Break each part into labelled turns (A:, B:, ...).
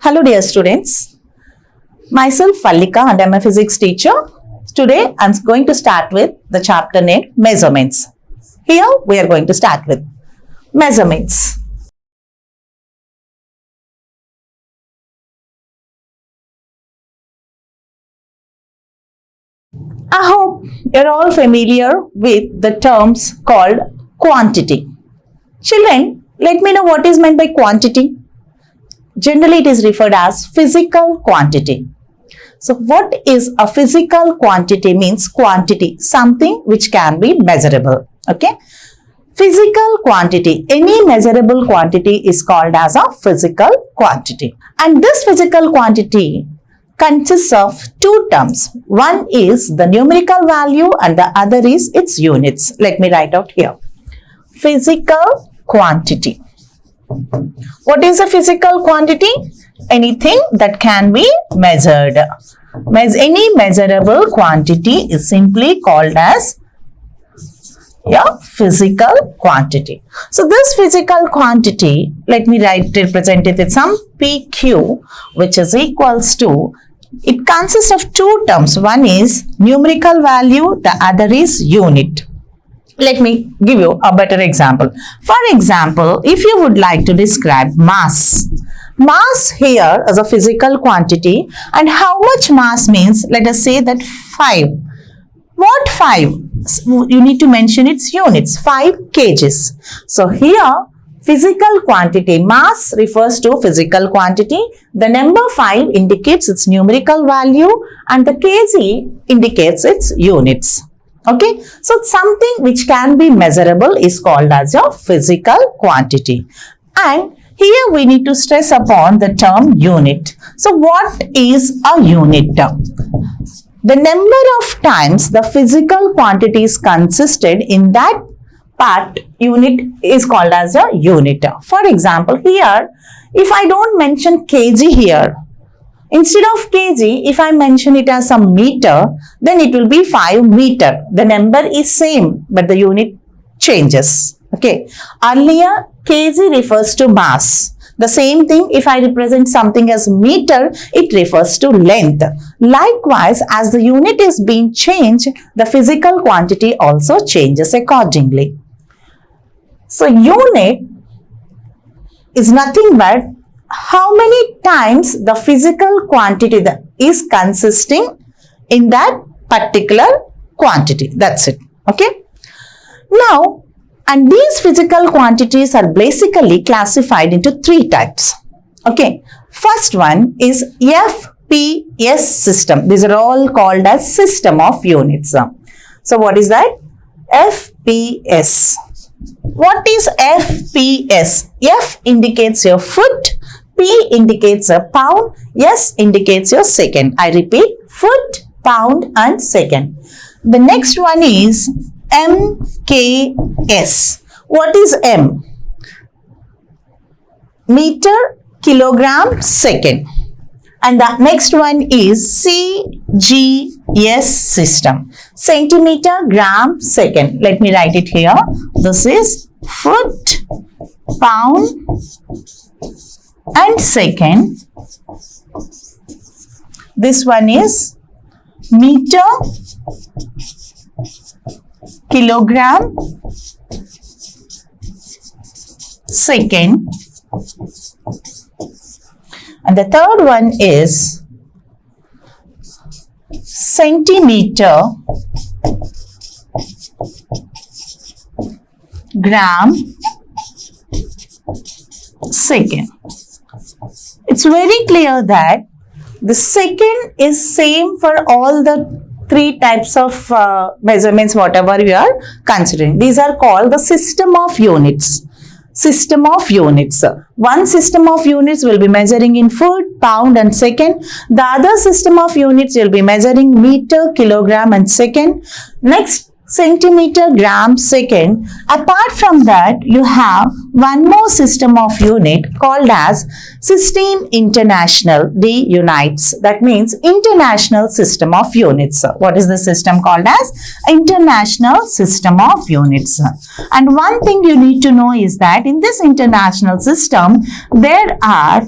A: Hello dear students, myself Fallika and I am a physics teacher. Today I am going to start with the chapter named measurements. Here we are going to start with measurements. I hope you are all familiar with the terms called quantity. Children, let me know what is meant by quantity. Generally, it is referred as physical quantity. So, what is a physical quantity? Means quantity, something which can be measurable. Okay. Physical quantity, any measurable quantity is called as a physical quantity. And this physical quantity consists of two terms. One is the numerical value and the other is its units. Let me write out here. Physical quantity. What is a physical quantity? Anything that can be measured. Any measurable quantity is simply called as physical quantity. So this physical quantity, let me represent it with some PQ, which is equals to, it consists of two terms. One is numerical value, the other is unit. Let me give you a better example. For example, if you would like to describe mass. Mass here is a physical quantity, and how much mass means, let us say that 5. What 5? You need to mention its units, 5 kgs. So here physical quantity, mass refers to physical quantity. The number 5 indicates its numerical value and the kg indicates its units. Okay, so something which can be measurable is called as a physical quantity. And here we need to stress upon the term unit. So what is a unit? The number of times the physical quantity is consisted in that part unit is called as a unit. For example, here if I don't mention kg here, instead of kg, if I mention it as a meter, then it will be 5 meter. The number is same, but the unit changes. Okay. Earlier, kg refers to mass. The same thing, if I represent something as meter, it refers to length. Likewise, as the unit is being changed, the physical quantity also changes accordingly. So, unit is nothing but how many times the physical quantity is consisting in that particular quantity. That's it. Okay. Now, and these physical quantities are basically classified into 3 types. Okay. First one is FPS system. These are all called as system of units. So, what is that? FPS. What is FPS? F indicates your foot. P indicates a pound, S indicates your second. I repeat, foot, pound and second. The next one is MKS. What is M? Meter, kilogram, second. And the next one is CGS system. Centimeter, gram, second. Let me write it here. This is foot, pound, and second, this one is meter, kilogram, second, and the third one is centimeter, gram, second. It's very clear that the second is same for all the 3 types of measurements, whatever you are considering. These are called the system of units. System of units. One system of units will be measuring in foot, pound and second. The other system of units will be measuring meter, kilogram and second. Next, centimeter, gram, second. Apart from that, you have one more system of unit called as System International, D unites. That means International System of Units. What is the system called as? International System of Units. And one thing you need to know is that in this international system, there are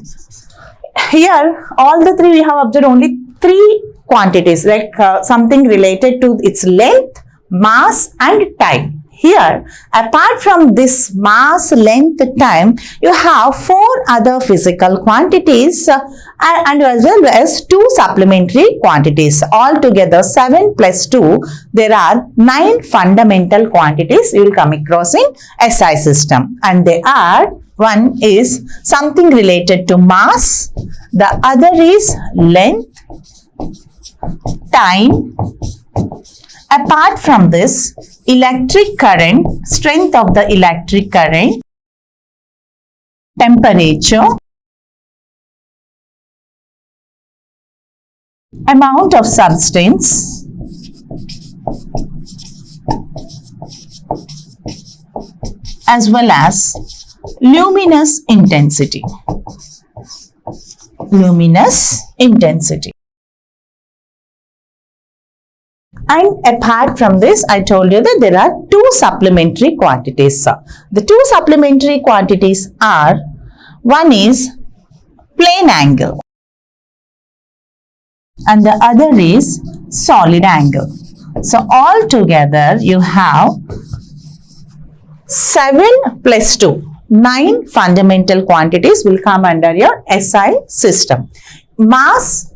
A: here all the three we have observed only three quantities, like something related to its length, mass and time. Here, apart from this mass, length, time, you have four other physical quantities and as well as two supplementary quantities. Altogether 7 plus 2, there are 9 fundamental quantities you will come across in SI system, and they are: one is something related to mass, the other is length, time. Apart from this, electric current, strength of the electric current, temperature, amount of substance, as well as luminous intensity. Luminous intensity. And apart from this, I told you that there are two supplementary quantities. The two supplementary quantities are: one is plane angle and the other is solid angle. So all together you have 7 plus 2, 9 fundamental quantities will come under your SI system. Mass,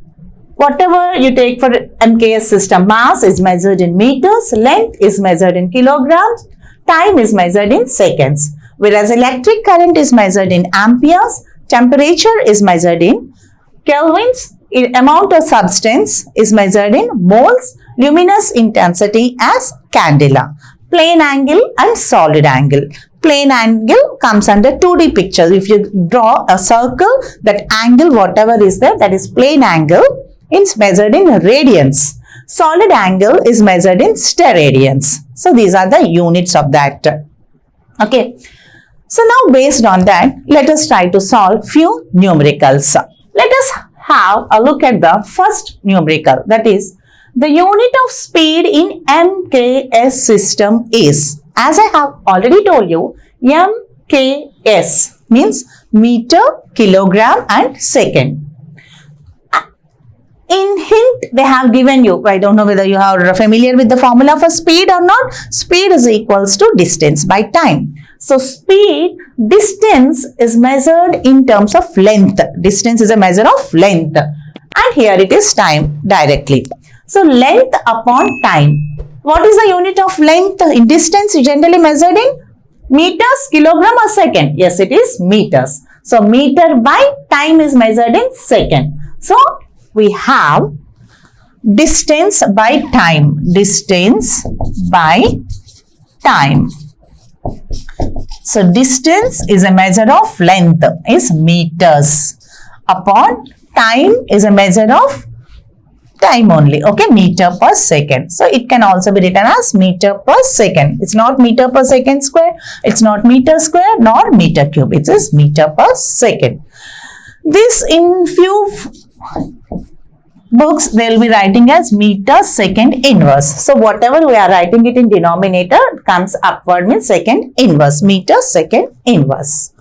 A: whatever you take for MKS system, mass is measured in meters, length is measured in kilograms, time is measured in seconds. Whereas electric current is measured in amperes, temperature is measured in kelvins, amount of substance is measured in moles, luminous intensity as candela. Plane angle and solid angle. Plane angle comes under 2D picture. If you draw a circle, that angle whatever is there, that is plane angle, is measured in radians. Solid angle is measured in steradians. So these are the units of that. Okay. So now based on that, let us try to solve few numericals. Let us have a look at the first numerical, that is the unit of speed in MKS system is, as I have already told you, MKS means meter, kilogram and second. In hint, they have given you, I don't know whether you are familiar with the formula for speed or not. Speed is equals to distance by time. So speed, distance is measured in terms of length. Distance is a measure of length. And here it is time directly. So length upon time. What is the unit of length? In distance generally measured in meters, kilogram or second? Yes, it is meters. So meter by time is measured in second. So we have distance by time. Distance by time. So distance is a measure of length, is meters, upon time is a measure of time only, okay, meter per second. So it can also be written as meter per second. It's not meter per second square, it's not meter square nor meter cube, it is meter per second. This in few books they will be writing as meter second inverse. So whatever we are writing it in denominator comes upward means second inverse, meter second inverse.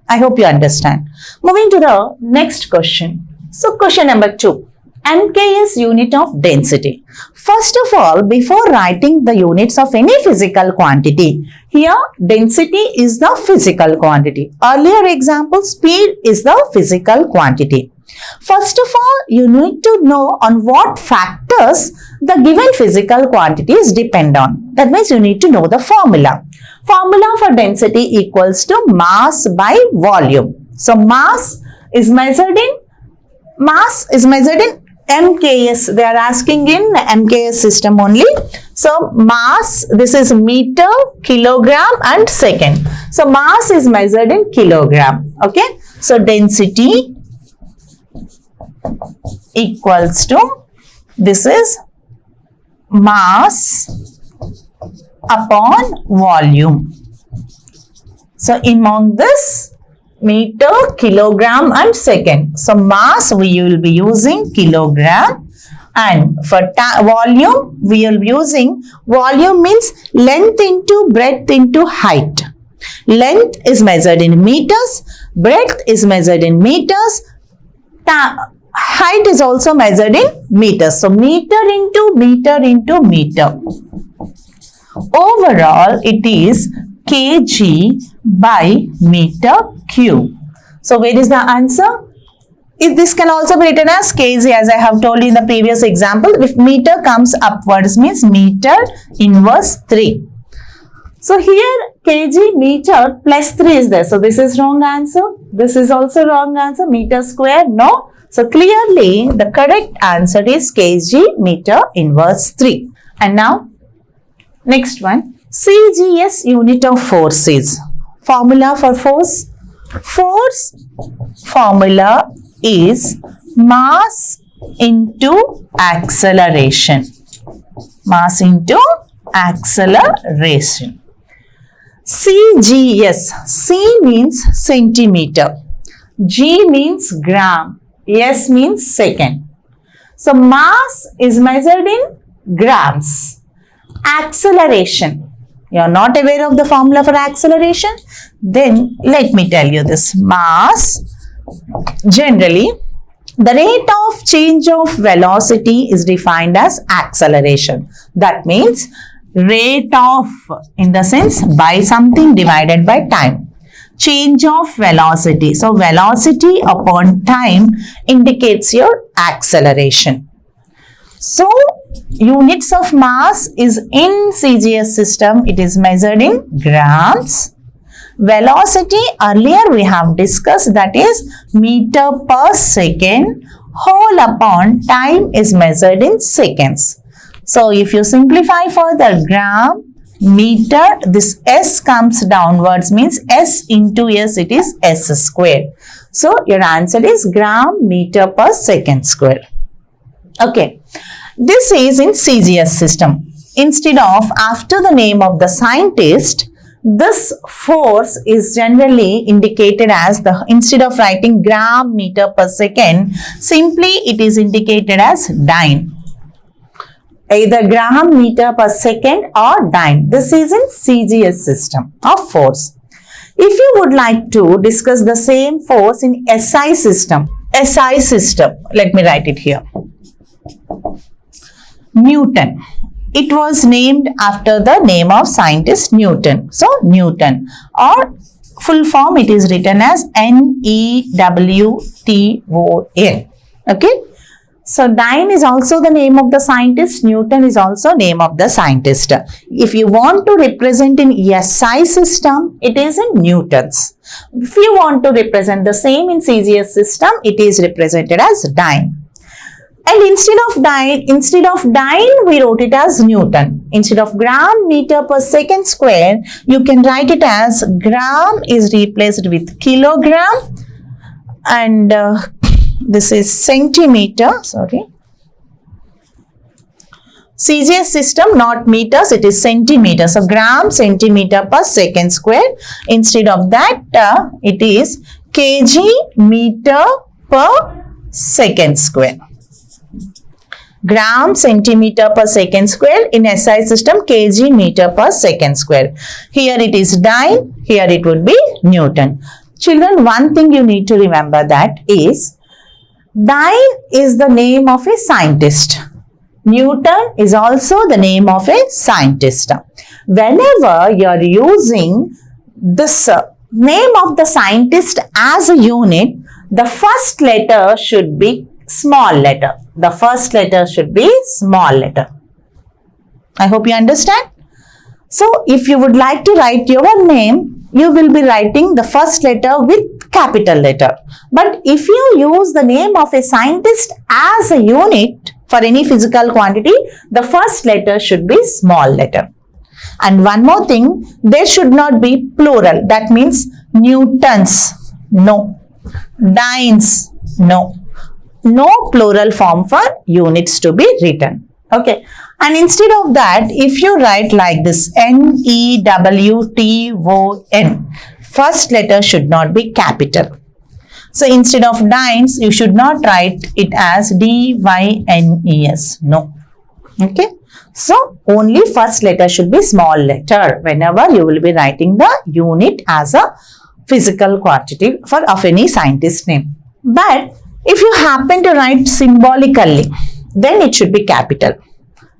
A: I hope you understand. Moving to the next question. So question number 2. MKS unit of density. First of all, before writing the units of any physical quantity, here density is the physical quantity. Earlier example, speed is the physical quantity. First of all, you need to know on what factors the given physical quantities depend on. That means you need to know the formula. Formula for density equals to mass by volume. So mass is measured in MKS. They are asking in MKS system only. So mass, this is meter, kilogram and second. So mass is measured in kilogram. Okay. So density equals to, this is mass upon volume. So among this, meter, kilogram and second. So mass we will be using kilogram, and for volume we will be using, volume means length into breadth into height. Length is measured in meters, breadth is measured in meters, height is also measured in meters. So meter into meter into meter. Overall, it is kg by meter cube. So where is the answer? This can also be written as kg, as I have told you in the previous example. If meter comes upwards, means meter inverse 3. So here kg meter plus 3 is there. So this is wrong answer. This is also wrong answer. Meter square, no. So clearly the correct answer is kg meter inverse 3. And now next one. CGS unit of force is. Formula for force. Force formula is mass into acceleration. Mass into acceleration. CGS. C means centimeter. G means gram. S means second. So mass is measured in grams. Acceleration. You are not aware of the formula for acceleration? Then let me tell you this. Mass, generally, the rate of change of velocity is defined as acceleration. That means rate of, in the sense, by something divided by time. Change of velocity. So velocity upon time indicates your acceleration. So units of mass is in CGS system, it is measured in grams. Velocity, earlier we have discussed, that is meter per second. Whole upon time is measured in seconds. So if you simplify further, gram, meter, this S comes downwards, means S into S, it is S square. So your answer is gram meter per second square. Okay, this is in CGS system. Instead of after the name of the scientist, this force is generally indicated as the, instead of writing gram meter per second, simply it is indicated as dyne. Either gram meter per second or dyne. This is in CGS system of force. If you would like to discuss the same force in SI system, let me write it here. Newton. It was named after the name of scientist Newton. So Newton, or full form it is written as Newton. Okay. So dyne is also the name of the scientist. Newton is also name of the scientist. If you want to represent in SI system, it is in newtons. If you want to represent the same in CGS system, it is represented as dyne. And instead of dyne, we wrote it as Newton. Instead of gram meter per second square, you can write it as gram is replaced with kilogram, and this is centimeter, CGS system, not meters, it is centimeter. So gram centimeter per second square. Instead of that, it is kg meter per second square. Gram centimeter per second square, in SI system kg meter per second square. Here it is dyne, here it would be Newton. Children, one thing you need to remember, that is dyne is the name of a scientist. Newton is also the name of a scientist. Whenever you are using this name of the scientist as a unit, the first letter should be small letter. The first letter should be small letter. I hope you understand. So if you would like to write your name, you will be writing the first letter with capital letter. But if you use the name of a scientist as a unit for any physical quantity, the first letter should be small letter. And one more thing, there should not be plural. That means newtons, no. Dynes, no. No plural form for units to be written. Okay. And instead of that, if you write like this, Newton, first letter should not be capital. So instead of dynes, you should not write it as dynes. No. Okay. So only first letter should be small letter whenever you will be writing the unit as a physical quantity of any scientist name. But If you happen to write symbolically, then it should be capital.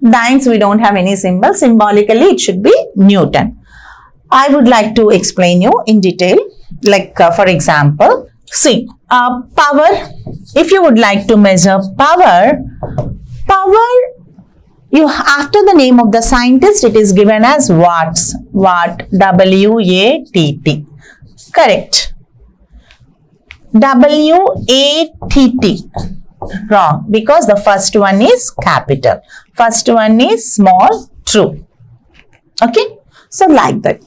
A: Dynes we don't have any symbol. Symbolically it should be Newton. I would like to explain you in detail. Like for example, see power. If you would like to measure power, you after the name of the scientist it is given as watts. Watt, W-A-T-T. Correct. W-A-T-T. Wrong, because the first one is capital. First one is small. True. Okay. So like that.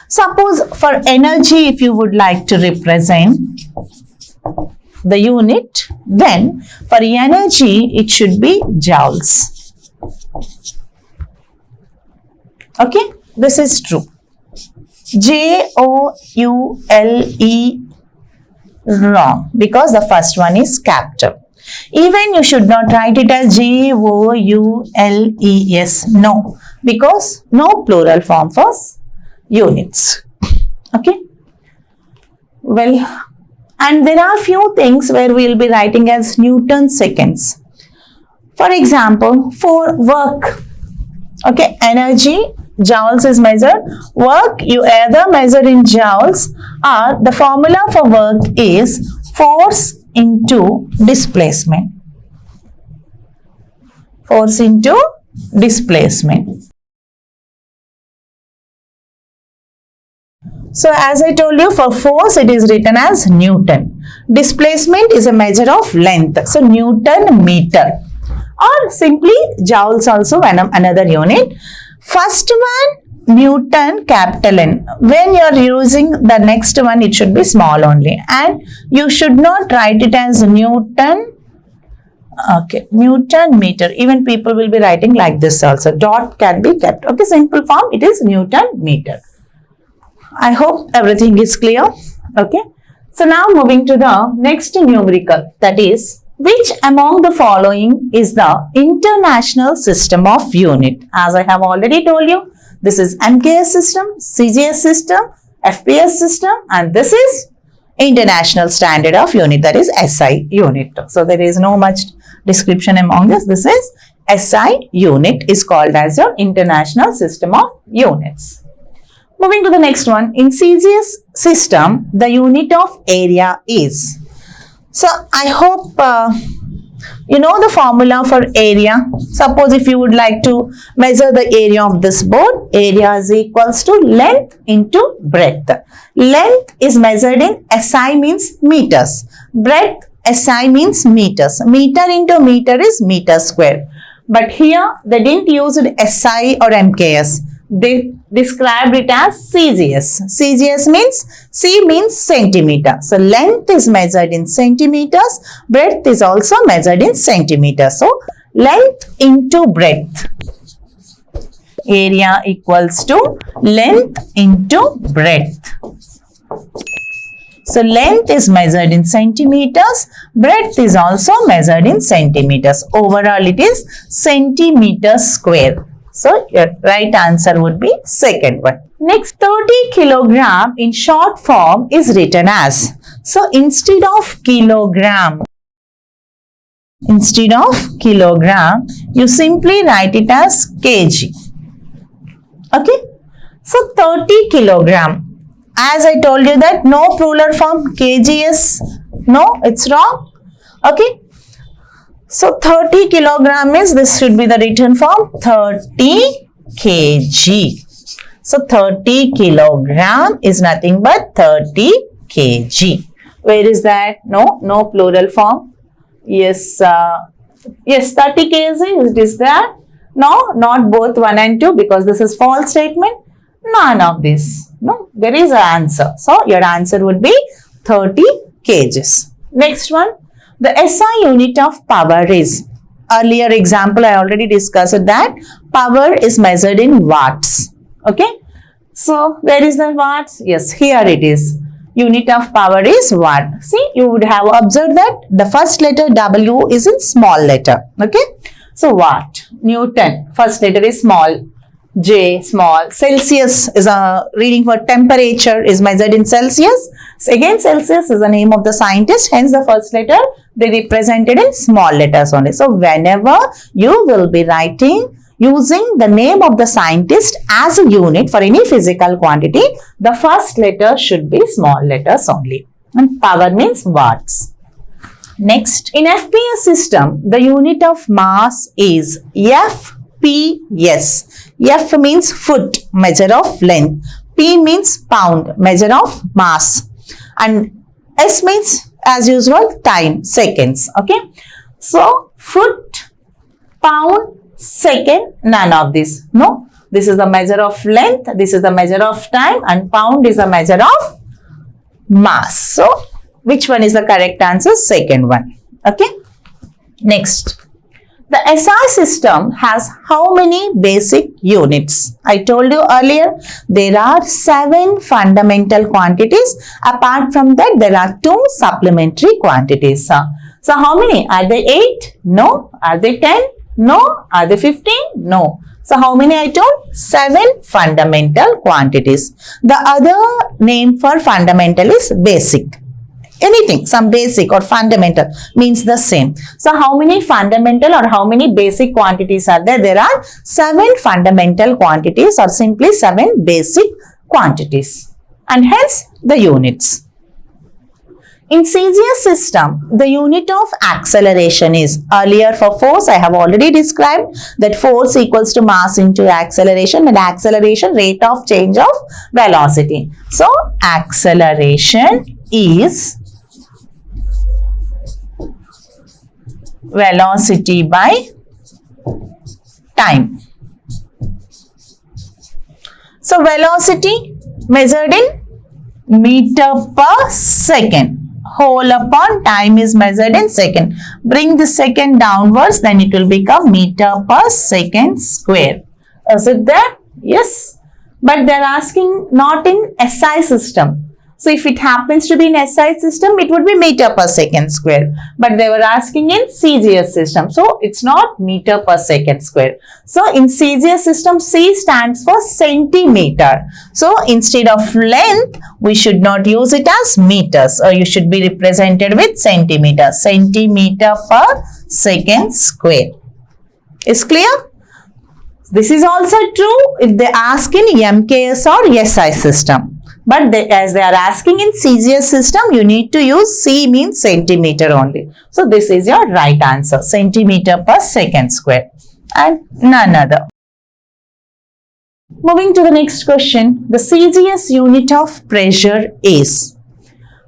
A: Suppose for energy, if you would like to represent the unit, then for energy it should be joules. Okay, this is true. J-O-U-L-E, wrong, because the first one is capital. Even you should not write it as J-O-U-L-E-S. No, because no plural form for units. Okay. Well, and there are few things where we will be writing as Newton seconds. For example, for work, okay, energy, joules is measured. Work, you either measure in joules or the formula for work is force into displacement. Force into displacement. So as I told you, for force it is written as Newton. Displacement is a measure of length. So Newton meter, or simply joules also another unit. First one Newton capital N. When you are using the next one it should be small only, and you should not write it as Newton. Okay, Newton meter. Even people will be writing like this also. Dot can be kept. Okay, simple form it is Newton meter. I hope everything is clear. Okay. So now moving to the next numerical, that is, which among the following is the international system of unit? As I have already told you, this is MKS system, CGS system, FPS system, and this is international standard of unit, that is SI unit. So there is no much description among this. This is SI unit is called as your international system of units. Moving to the next one, in CGS system, the unit of area is. So I hope you know the formula for area. Suppose if you would like to measure the area of this board, area is equals to length into breadth. Length is measured in SI means meters. Breadth SI means meters. Meter into meter is meter square. But here they didn't use it SI or MKS. They described it as CGS. CGS means, C means centimeter. So length is measured in centimeters. Breadth is also measured in centimeters. So length into breadth. Area equals to length into breadth. So length is measured in centimeters. Breadth is also measured in centimeters. Overall it is centimeters square. So your right answer would be second one. Next, 30 kilogram in short form is written as. So instead of kilogram, you simply write it as kg. Okay. So 30 kilogram. As I told you that no plural form kg is, no, it's wrong. Okay. So 30 kilogram is, this should be the written form 30 kg. So 30 kilogram is nothing but 30 kg. Where is that? No, no plural form. Yes, yes, 30 kg, is this that? No, not both 1 and 2 because this is false statement. None of this. No, there is an answer. So your answer would be 30 kgs. Next one. The SI unit of power is, earlier example I already discussed that power is measured in watts. Okay. So where is the watts? Yes, here it is. Unit of power is watt. See, you would have observed that the first letter W is in small letter. Okay. So watt, Newton, first letter is small. J small. Celsius is a reading for temperature is measured in Celsius. So again, Celsius is the name of the scientist, hence the first letter they represented in small letters only. So whenever you will be writing using the name of the scientist as a unit for any physical quantity, the first letter should be small letters only. And power means watts. Next, in FPS system, the unit of mass is FPS. F means foot, measure of length. P means pound, measure of mass. And S means, as usual, time, seconds. Okay. So, foot, pound, second, none of this. No. This is the measure of length, this is the measure of time, and pound is the measure of mass. So, which one is the correct answer? Second one. Okay. Next. The SI system has how many basic units? I told you earlier, there are 7 fundamental quantities. Apart from that, there are 2 supplementary quantities. So, how many? Are they 8? No. Are they 10? No. Are they 15? No. So, how many I told? 7 fundamental quantities. The other name for fundamental is basic. Anything, some basic or fundamental means the same. So, how many fundamental or how many basic quantities are there? There are 7 fundamental quantities or simply 7 basic quantities, and hence the units. In CGS system, the unit of acceleration is, earlier for force I have already described that force equals to mass into acceleration, and acceleration rate of change of velocity. So, acceleration is velocity by time. So, velocity measured in meter per second. Whole upon time is measured in second. Bring the second downwards, then it will become meter per second square. Is it there? Yes. But they are asking not in SI system. So, if it happens to be in SI system, it would be meter per second square. But they were asking in CGS system. So, it's not meter per second square. So, in CGS system, C stands for centimeter. So, instead of length, we should not use it as meters. Or you should be represented with centimeter. Centimeter per second square. Is clear? This is also true if they ask in MKS or SI system. But as they are asking in CGS system, you need to use C means centimeter only. So, this is your right answer, centimeter per second square and none other. Moving to the next question, the CGS unit of pressure is.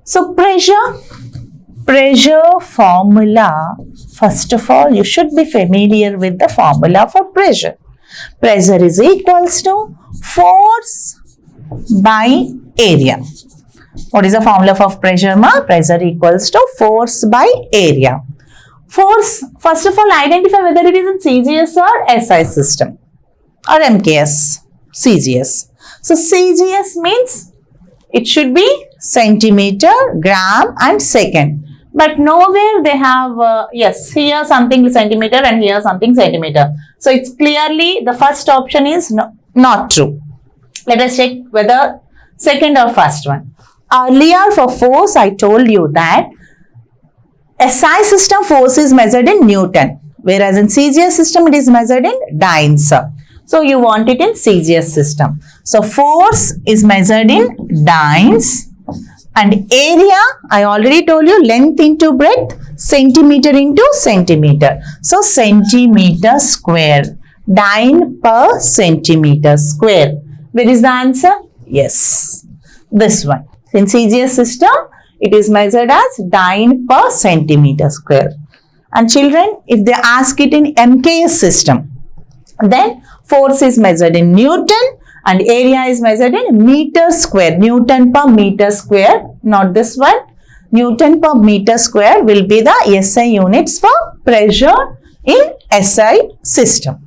A: So, pressure formula, first of all, you should be familiar with the formula for pressure. Pressure is equals to force by area. What is the formula for pressure, ma? Pressure equals to force by area. Force, first of all, identify whether it is in CGS or SI system or MKS, CGS. So, CGS means it should be centimeter, gram and second. But nowhere they have, yes, here something centimeter and here something centimeter. So, it's clearly the first option is not true. Let us check whether second or first one. Earlier for force, I told you that SI system force is measured in Newton, whereas in CGS system it is measured in dynes. So, you want it in CGS system. So, force is measured in dynes and area, I already told you, length into breadth, centimeter into centimeter. So, centimeter square, dyne per centimeter square. Where is the answer? Yes, this one. In CGS system, it is measured as dyne per centimeter square. And children, if they ask it in MKS system, then force is measured in Newton and area is measured in meter square. Newton per meter square, not this one. Newton per meter square will be the SI units for pressure in SI system.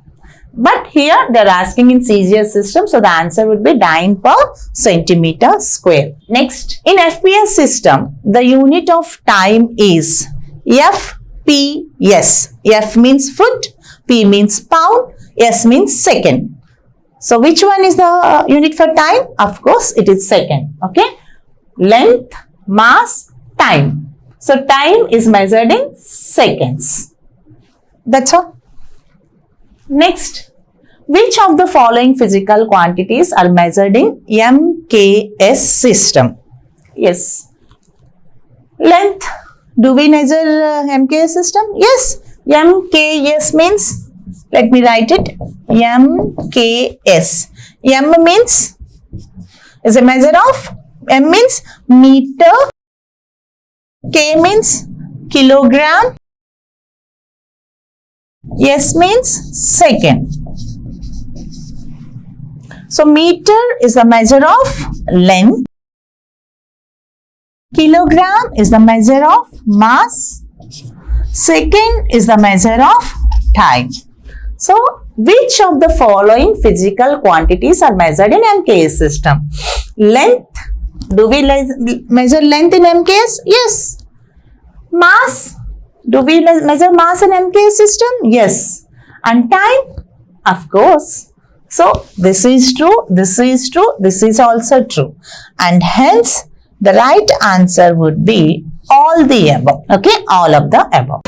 A: But here they are asking in CGS system, so the answer would be dyne per centimeter square. Next, in FPS system, the unit of time is FPS. F means foot, P means pound, S means second. So which one is the unit for time? Of course, it is second. Okay. Length, mass, time. So time is measured in seconds. That's all. Next, which of the following physical quantities are measured in MKS system? Yes. Length. Do we measure MKS system? Yes. MKS means, let me write it. MKS. M means, is a measure of, M means meter, K means kilogram, S means second. So meter is the measure of length, kilogram is the measure of mass, second is the measure of time. So which of the following physical quantities are measured in MKS system? Length. Do we measure length in MKS? Yes. Mass. Do we measure mass in MKS system? Yes. And time? Of course. So this is true, this is true, this is also true. And hence the right answer would be all the above. Okay, all of the above.